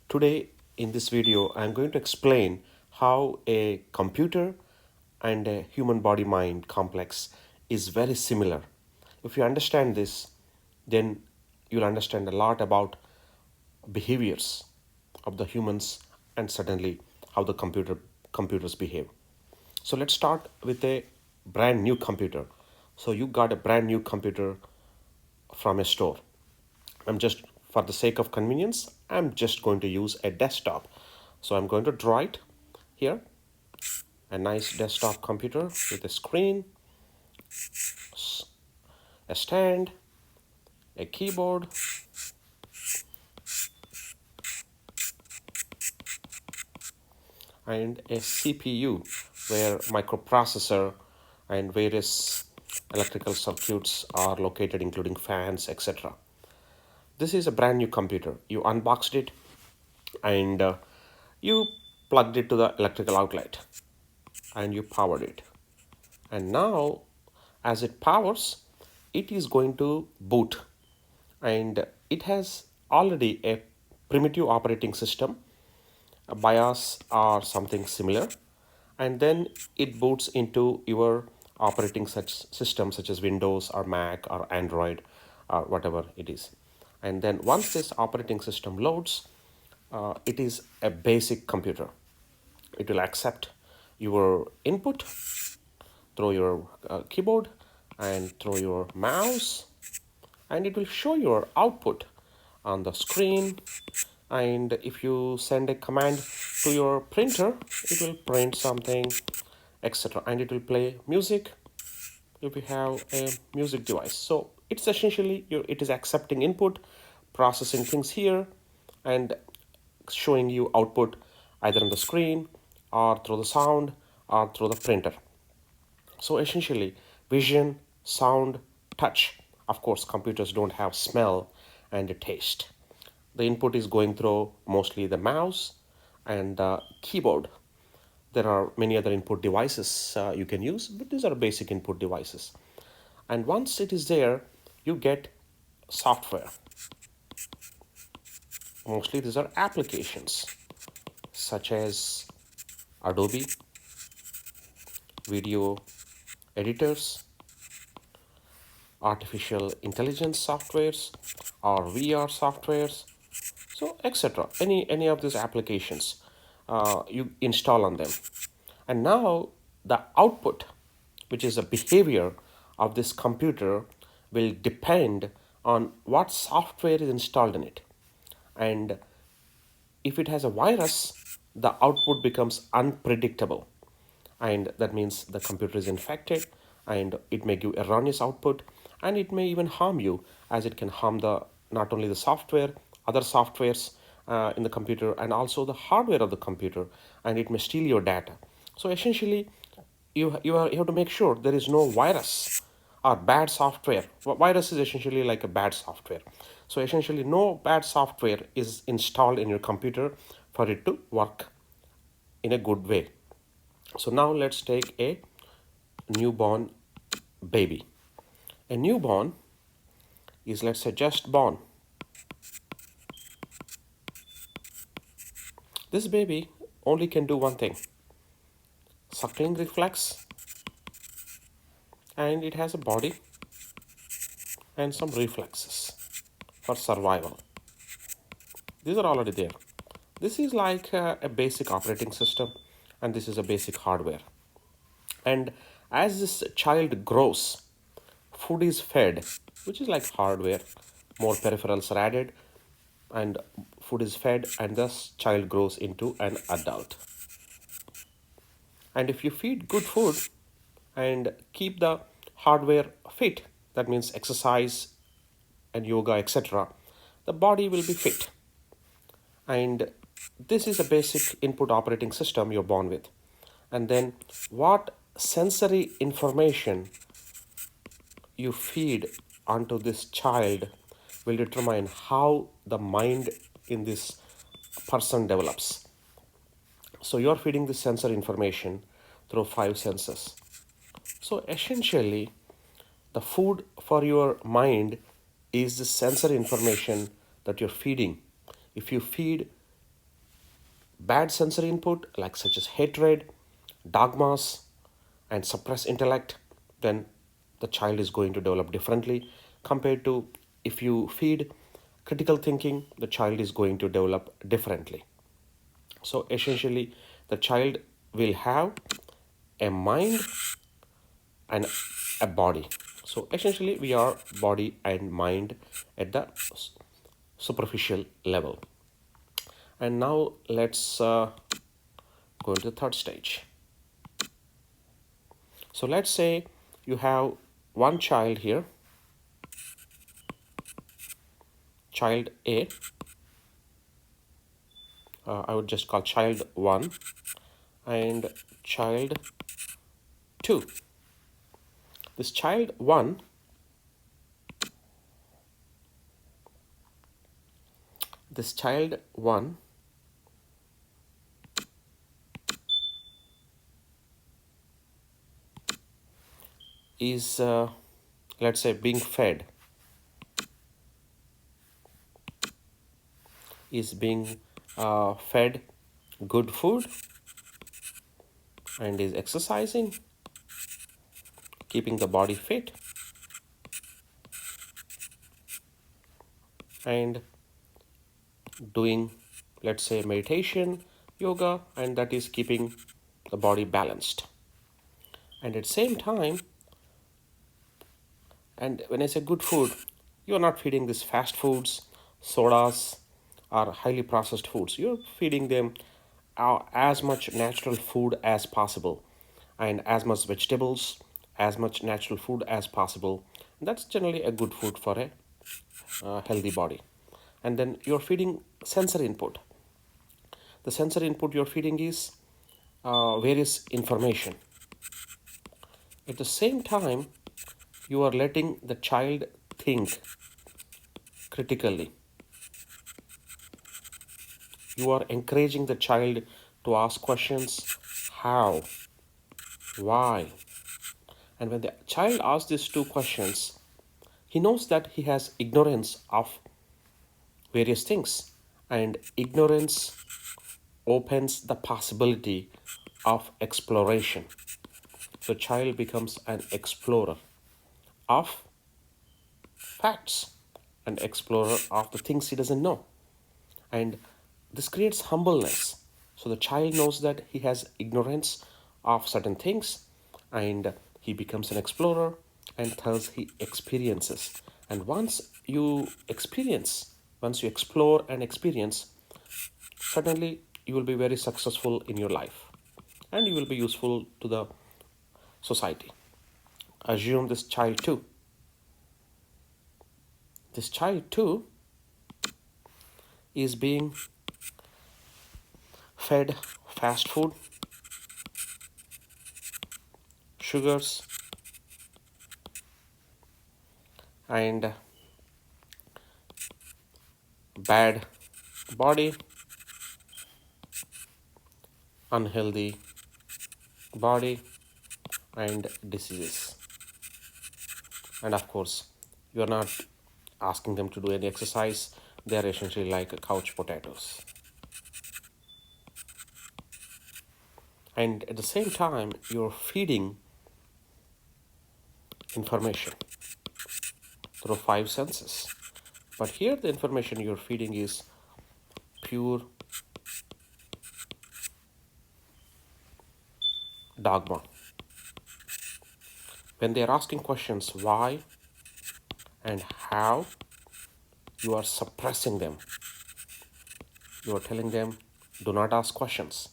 Today in this video, I'm going to explain how a computer and a human body mind complex is very similar. If you understand this, then you'll understand a lot about behaviors of the humans and certainly how the computers behave. So let's start with a brand new computer. So you got a brand new computer from a store. I'm just, for the sake of convenience, I'm just going to use a desktop. So I'm going to draw it here, a nice desktop computer with a screen, a stand, a keyboard, and a CPU where microprocessor and various electrical circuits are located, including fans, etc. This is a brand new computer. You unboxed it and you plugged it to the electrical outlet and you powered it. And now, as it powers, it is going to boot, and it has already a primitive operating system, a BIOS or something similar, and then it boots into your operating such system such as Windows or Mac or Android or whatever it is. And then once this operating system loads, it is a basic computer. It will accept your input through your keyboard and through your mouse, and it will show your output on the screen. And if you send a command to your printer, it will print something, etc., and it will play music if you have a music device. So it's essentially it is accepting input, processing things here, and showing you output either on the screen or through the sound or through the printer. So essentially, vision, sound, touch. Of course, computers don't have smell and a taste. The input is going through mostly the mouse and the keyboard. There are many other input devices you can use, but these are basic input devices. And once it is there, you get software. Mostly these are applications such as Adobe, video editors, artificial intelligence softwares, or VR softwares, so etc. Any of these applications you install on them, and now the output, which is a behavior of this computer, will depend on what software is installed in it. And if it has a virus, the output becomes unpredictable, and that means the computer is infected, and it may give erroneous output, and it may even harm you, as it can harm the not only the software, other softwares in the computer, and also the hardware of the computer, and it may steal your data. So essentially, you have to make sure there is no virus or bad software. Virus is essentially like a bad software. So essentially, no bad software is installed in your computer for it to work in a good way. So now let's take a newborn baby. A newborn is, let's say, just born. This baby only can do one thing: suckling reflex, and it has a body and some reflexes for survival. These are already there. This is like a basic operating system, and this is a basic hardware. And as this child grows, food is fed, which is like hardware. More peripherals are added, and food is fed, and thus child grows into an adult. And if you feed good food and keep the hardware fit, that means exercise and yoga, etc., the body will be fit. And this is a basic input operating system you're born with. And then what sensory information you feed onto this child will determine how the mind in this person develops. So you're feeding the sensor information through five senses. So essentially, the food for your mind is the sensory information that you're feeding. If you feed bad sensory input, like such as hatred, dogmas, and suppress intellect, then the child is going to develop differently compared to if you feed critical thinking, the child is going to develop differently. So essentially, the child will have a mind and a body. So essentially, we are body and mind at the superficial level. And now let's go into the third stage. So let's say you have one child here, child A. I would just call child 1 and child 2. This child 1, this child 1 is, let's say, being fed, is being fed good food and is exercising, keeping the body fit, and doing, let's say, meditation, yoga, and that is keeping the body balanced. And at the same time, and when I say good food, you're not feeding these fast foods, sodas, or highly processed foods. You're feeding them as much natural food as possible, and as much vegetables, as much natural food as possible. That's generally a good food for a healthy body. And then you're feeding sensory input. The sensory input you're feeding is various information. At the same time, you are letting the child think critically. You are encouraging the child to ask questions: how, why. And when the child asks these two questions, he knows that he has ignorance of various things, and ignorance opens the possibility of exploration. So child becomes an explorer of facts, an explorer of the things he doesn't know. And this creates humbleness. So the child knows that he has ignorance of certain things, and he becomes an explorer, and thus he experiences. And once you explore and experience, certainly you will be very successful in your life and you will be useful to the society. Assume this child too. This child too is being fed fast food, sugars, and bad body, unhealthy body, and diseases. And of course, you are not asking them to do any exercise. They are essentially like couch potatoes. And at the same time, you're feeding information through five senses. But here, the information you're feeding is pure dogma. When they're asking questions why and how, you are suppressing them. You are telling them, do not ask questions.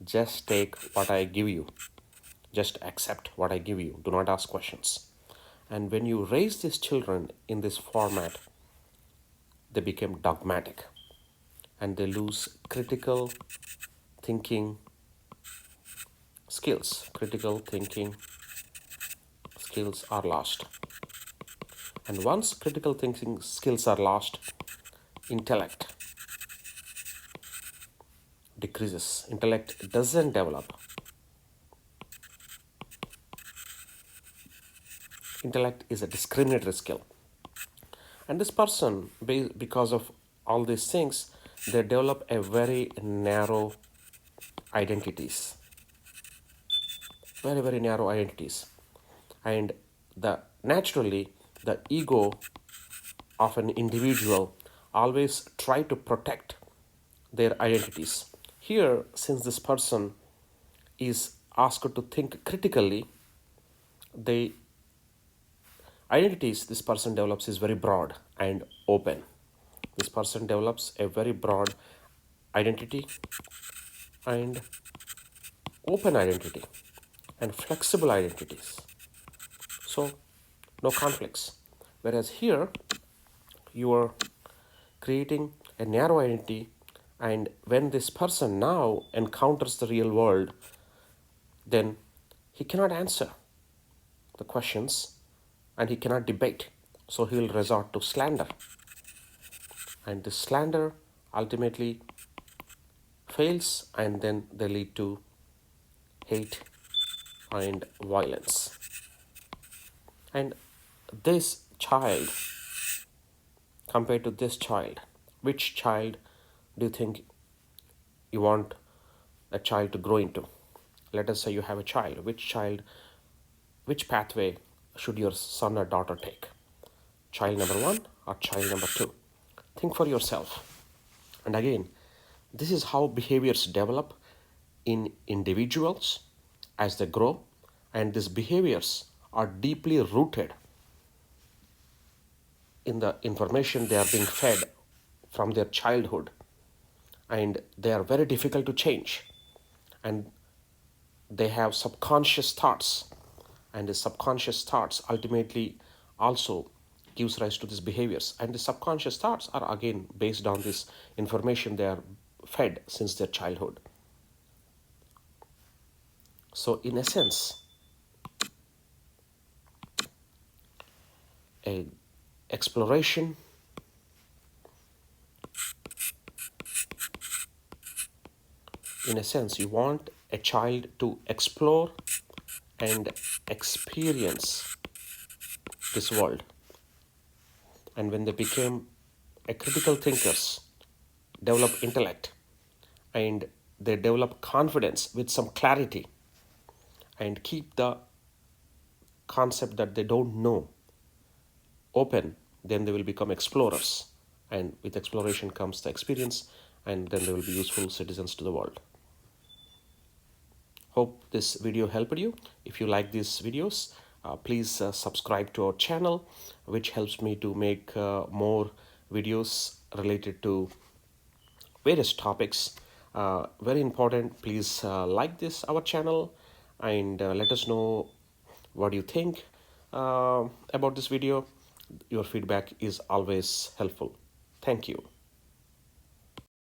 Just take what I give you. Just accept what I give you. Do not ask questions. And when you raise these children in this format, they become dogmatic and they lose critical thinking skills. Critical thinking skills are lost. And once critical thinking skills are lost, intellect decreases. Intellect doesn't develop. Intellect is a discriminatory skill. And this person, because of all these things, they develop a very narrow identities, very, very narrow identities. And the naturally, the ego of an individual always try to protect their identities. Here, since this person is asked to think critically, the identities this person develops is very broad and open. This person develops a very broad identity and open identity and flexible identities. So, no conflicts. Whereas here, you are creating a narrow identity, and when this person now encounters the real world, then he cannot answer the questions and he cannot debate. So he will resort to slander. And this slander ultimately fails, and then they lead to hate and violence. And this child, compared to this child, which child do you think you want a child to grow into? Let us say you have a child. Which pathway should your son or daughter take? Child number one or child number two? Think for yourself. And again, this is how behaviors develop in individuals as they grow, and these behaviors are deeply rooted in the information they are being fed from their childhood, and they are very difficult to change. And they have subconscious thoughts, and the subconscious thoughts ultimately also gives rise to these behaviors, and the subconscious thoughts are again based on this information they are fed since their childhood. So in essence, a exploration in a sense you want a child to explore and experience this world, and when they became a critical thinkers, develop intellect, and they develop confidence with some clarity, and keep the concept that they don't know open, then they will become explorers, and with exploration comes the experience, and then they will be useful citizens to the world. Hope this video helped you. If you like these videos, please subscribe to our channel, which helps me to make more videos related to various topics. Very important, please like this our channel, and let us know what you think about this video. Your feedback is always helpful. Thank you.